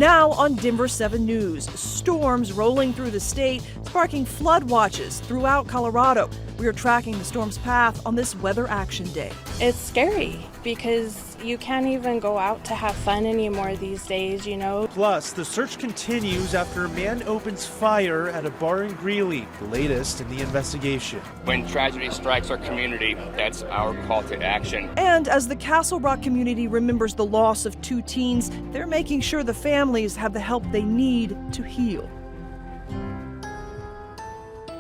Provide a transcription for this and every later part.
Now on Denver 7 News, storms rolling through the state, sparking flood watches throughout Colorado. We are tracking the storm's path on this Weather Action Day. It's scary because you can't even go out to have fun anymore these days, you know. Plus, the search continues after a man opens fire at a bar in Greeley, the latest in the investigation. When tragedy strikes our community, that's our call to action. And as the Castle Rock community remembers the loss of 2 teens, they're making sure the families have the help they need to heal.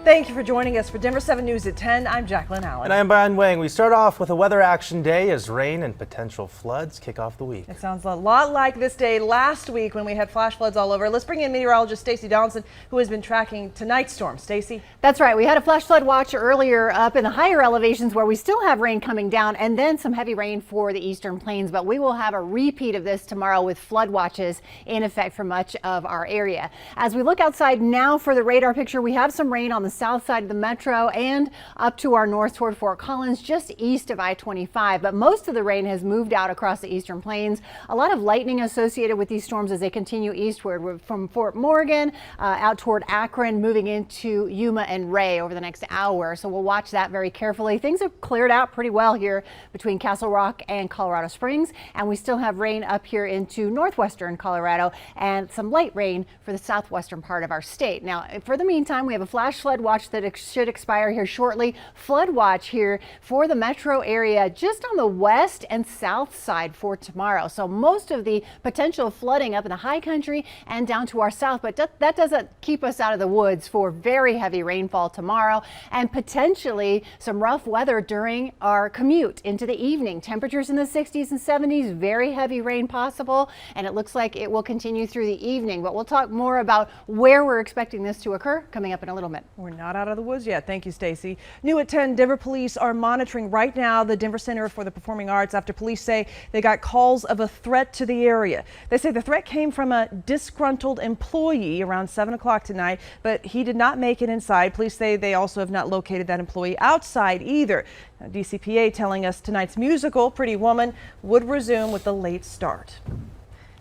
Thank you for joining us for Denver 7 News at 10. I'm Jacqueline Allen. And I'm Brian Wang. We start off with a Weather Action Day as rain and potential floods kick off the week. It sounds a lot like this day last week when we had flash floods all over. Let's bring in meteorologist Stacey Donaldson, who has been tracking tonight's storm. Stacey? That's right. We had a flash flood watch earlier up in the higher elevations where we still have rain coming down and then some heavy rain for the eastern plains. But we will have a repeat of this tomorrow with flood watches in effect for much of our area. As we look outside now for the radar picture, we have some rain on the south side of the metro and up to our north toward Fort Collins, just east of I-25. But most of the rain has moved out across the eastern plains. A lot of lightning associated with these storms as they continue eastward from Fort Morgan out toward Akron, moving into Yuma and Ray over the next hour. So we'll watch that very carefully. Things have cleared out pretty well here between Castle Rock and Colorado Springs, and we still have rain up here into northwestern Colorado and some light rain for the southwestern part of our state. Now, for the meantime, we have a flash flood watch that should expire here shortly. Flood watch here for the metro area just on the west and south side for tomorrow. So most of the potential flooding up in the high country and down to our south, but that doesn't keep us out of the woods for very heavy rainfall tomorrow and potentially some rough weather during our commute into the evening. Temperatures in the 60s and 70s, very heavy rain possible, and it looks like it will continue through the evening. But we'll talk more about where we're expecting this to occur coming up in a little bit. We're not out of the woods yet. Thank you, Stacey. New at 10, Denver police are monitoring right now the Denver Center for the Performing Arts after police say they got calls of a threat to the area. They say the threat came from a disgruntled employee around 7 o'clock tonight, but he did not make it inside. Police say they also have not located that employee outside either. Now, DCPA telling us tonight's musical, Pretty Woman, would resume with the late start.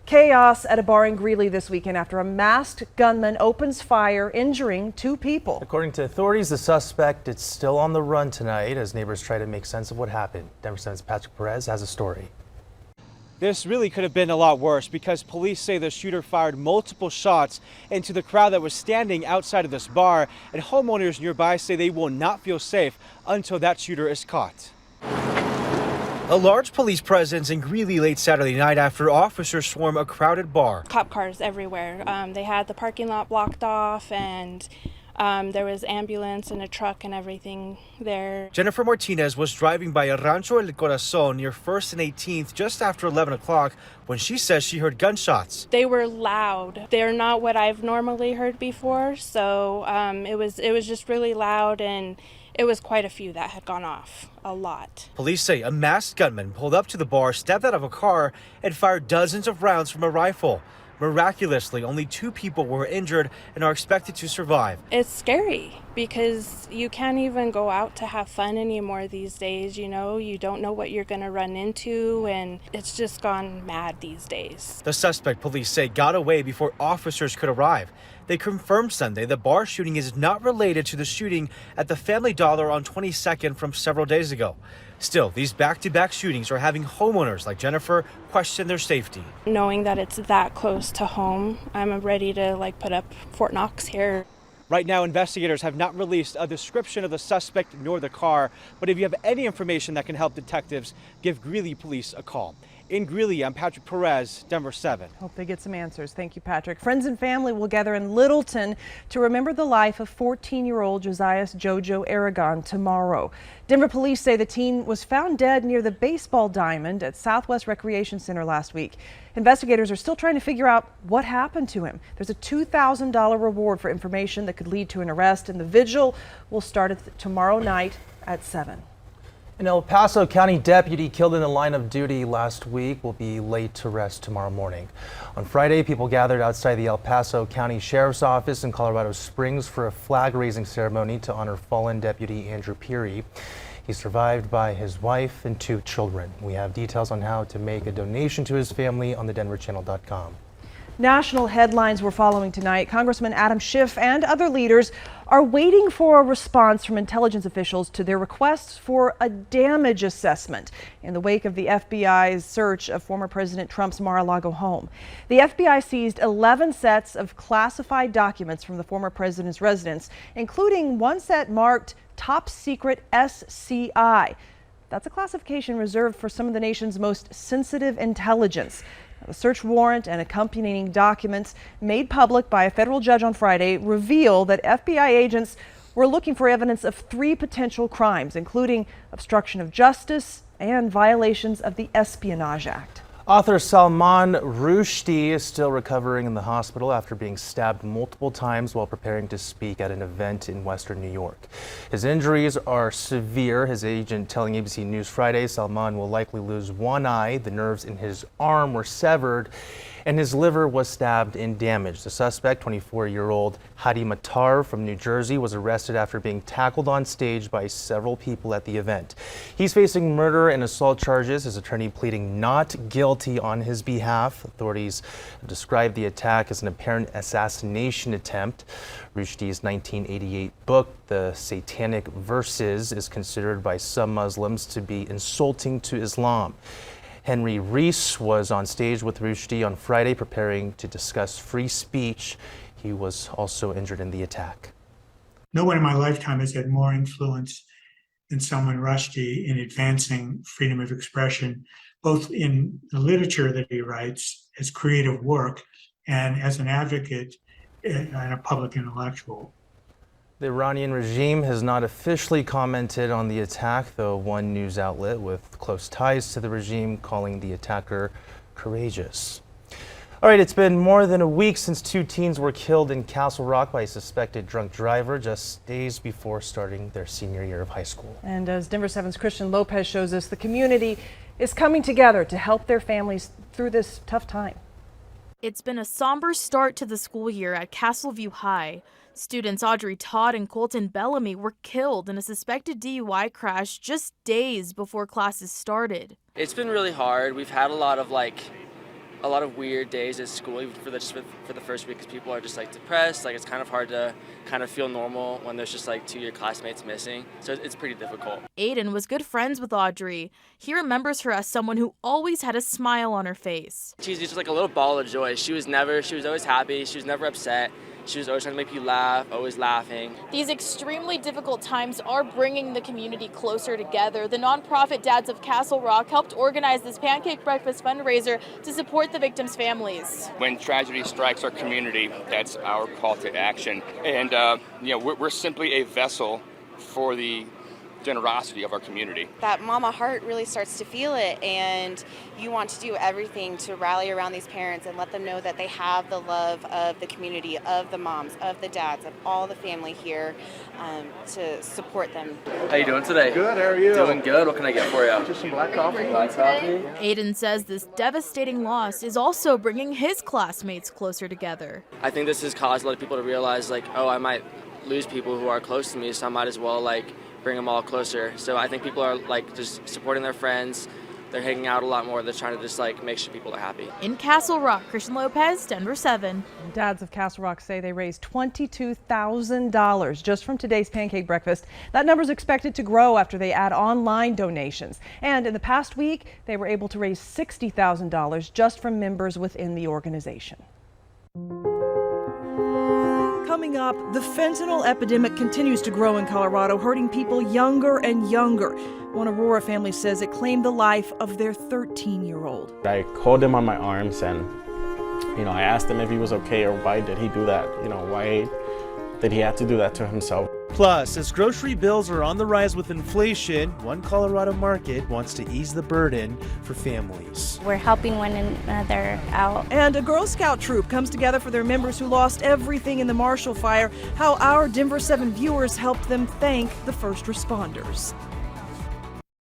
Chaos at a bar in Greeley this weekend after a masked gunman opens fire, injuring 2 people. According to authorities, the suspect is still on the run tonight as neighbors try to make sense of what happened. Denver 7's Patrick Perez has a story. This really could have been a lot worse because police say the shooter fired multiple shots into the crowd that was standing outside of this bar, and homeowners nearby say they will not feel safe until that shooter is caught. A large police presence in Greeley late Saturday night after officers swarm a crowded bar. Cop cars everywhere. They had the parking lot blocked off, and there was ambulance and a truck and everything there. Jennifer Martinez was driving by Rancho El Corazon near 1st and 18th just after 11 o'clock when she says she heard gunshots. They were loud. They're not what I've normally heard before, so it was just really loud, and it was quite a few that had gone off, a lot. Police say a masked gunman pulled up to the bar, stepped out of a car, and fired dozens of rounds from a rifle. Miraculously, only 2 people were injured and are expected to survive. It's scary because you can't even go out to have fun anymore these days. You know, you don't know what you're going to run into, and it's just gone mad these days. The suspect, police say, got away before officers could arrive. They confirmed Sunday the bar shooting is not related to the shooting at the Family Dollar on 22nd from several days ago. Still, these back-to-back shootings are having homeowners like Jennifer question their safety. Knowing that it's that close to home, I'm ready to put up Fort Knox here. Right now, investigators have not released a description of the suspect nor the car, but if you have any information that can help detectives, give Greeley police a call. In Greeley, I'm Patrick Perez, Denver 7. Hope they get some answers. Thank you, Patrick. Friends and family will gather in Littleton to remember the life of 14-year-old Josias Jojo Aragon tomorrow. Denver police say the teen was found dead near the baseball diamond at Southwest Recreation Center last week. Investigators are still trying to figure out what happened to him. There's a $2,000 reward for information that could lead to an arrest, and the vigil will start tomorrow night at 7. An El Paso County deputy killed in the line of duty last week will be laid to rest tomorrow morning. On Friday, people gathered outside the El Paso County Sheriff's Office in Colorado Springs for a flag-raising ceremony to honor fallen Deputy Andrew Peary. He's survived by his wife and 2 children. We have details on how to make a donation to his family on thedenverchannel.com. National headlines we're following tonight. Congressman Adam Schiff and other leaders are waiting for a response from intelligence officials to their requests for a damage assessment in the wake of the FBI's search of former President Trump's Mar-a-Lago home. The FBI seized 11 sets of classified documents from the former president's residence, including one set marked Top Secret SCI. That's a classification reserved for some of the nation's most sensitive intelligence. The search warrant and accompanying documents made public by a federal judge on Friday reveal that FBI agents were looking for evidence of 3 potential crimes, including obstruction of justice and violations of the Espionage Act. Author Salman Rushdie is still recovering in the hospital after being stabbed multiple times while preparing to speak at an event in Western New York. His injuries are severe. His agent telling ABC News Friday Salman will likely lose one eye. The nerves in his arm were severed and his liver was stabbed and damaged. The suspect, 24-year-old Hadi Matar from New Jersey, was arrested after being tackled on stage by several people at the event. He's facing murder and assault charges, his attorney pleading not guilty on his behalf. Authorities have described the attack as an apparent assassination attempt. Rushdie's 1988 book, The Satanic Verses, is considered by some Muslims to be insulting to Islam. Henry Reese was on stage with Rushdie on Friday preparing to discuss free speech. He was also injured in the attack. No one in my lifetime has had more influence than Salman Rushdie in advancing freedom of expression, both in the literature that he writes, as creative work, and as an advocate and a public intellectual. The Iranian regime has not officially commented on the attack, though one news outlet with close ties to the regime calling the attacker courageous. All right, it's been more than a week since 2 teens were killed in Castle Rock by a suspected drunk driver just days before starting their senior year of high school. And as Denver 7's Christian Lopez shows us, the community is coming together to help their families through this tough time. It's been a somber start to the school year at Castleview High. Students Audrey Todd and Colton Bellamy were killed in a suspected DUI crash just days before classes started. It's been really hard. We've had a lot of weird days at school, even for the first week, because people are just depressed. It's kind of hard to kind of feel normal when there's just 2 of your classmates missing. So it's pretty difficult. Aiden was good friends with Audrey. He remembers her as someone who always had a smile on her face. She's just a little ball of joy. She was always happy. She was never upset. She was always trying to make you laugh, always laughing. These extremely difficult times are bringing the community closer together. The nonprofit Dads of Castle Rock helped organize this pancake breakfast fundraiser to support the victims' families. When tragedy strikes our community, that's our call to action. And, we're simply a vessel for the generosity of our community. That mama heart really starts to feel it, and you want to do everything to rally around these parents and let them know that they have the love of the community, of the moms, of the dads, of all the family here to support them. How you doing today? Good, how are you? Doing good. What can I get for you? Just some black coffee. Black coffee. Aiden says this devastating loss is also bringing his classmates closer together. I think this has caused a lot of people to realize, I might lose people who are close to me, so I might as well, bring them all closer. So I think people are just supporting their friends. They're hanging out a lot more. They're trying to just make sure people are happy. In Castle Rock, Christian Lopez, Denver 7. Dads of Castle Rock say they raised $22,000 just from today's pancake breakfast. That number is expected to grow after they add online donations. And in the past week, they were able to raise $60,000 just from members within the organization. Coming up, the fentanyl epidemic continues to grow in Colorado, hurting people younger and younger. One Aurora family says it claimed the life of their 13-year-old. I called him on my arms and, I asked him if he was okay or why did he do that? Why did he have to do that to himself? Plus, as grocery bills are on the rise with inflation, one Colorado market wants to ease the burden for families. We're helping one another out. And a Girl Scout troop comes together for their members who lost everything in the Marshall Fire. How our Denver 7 viewers helped them thank the first responders.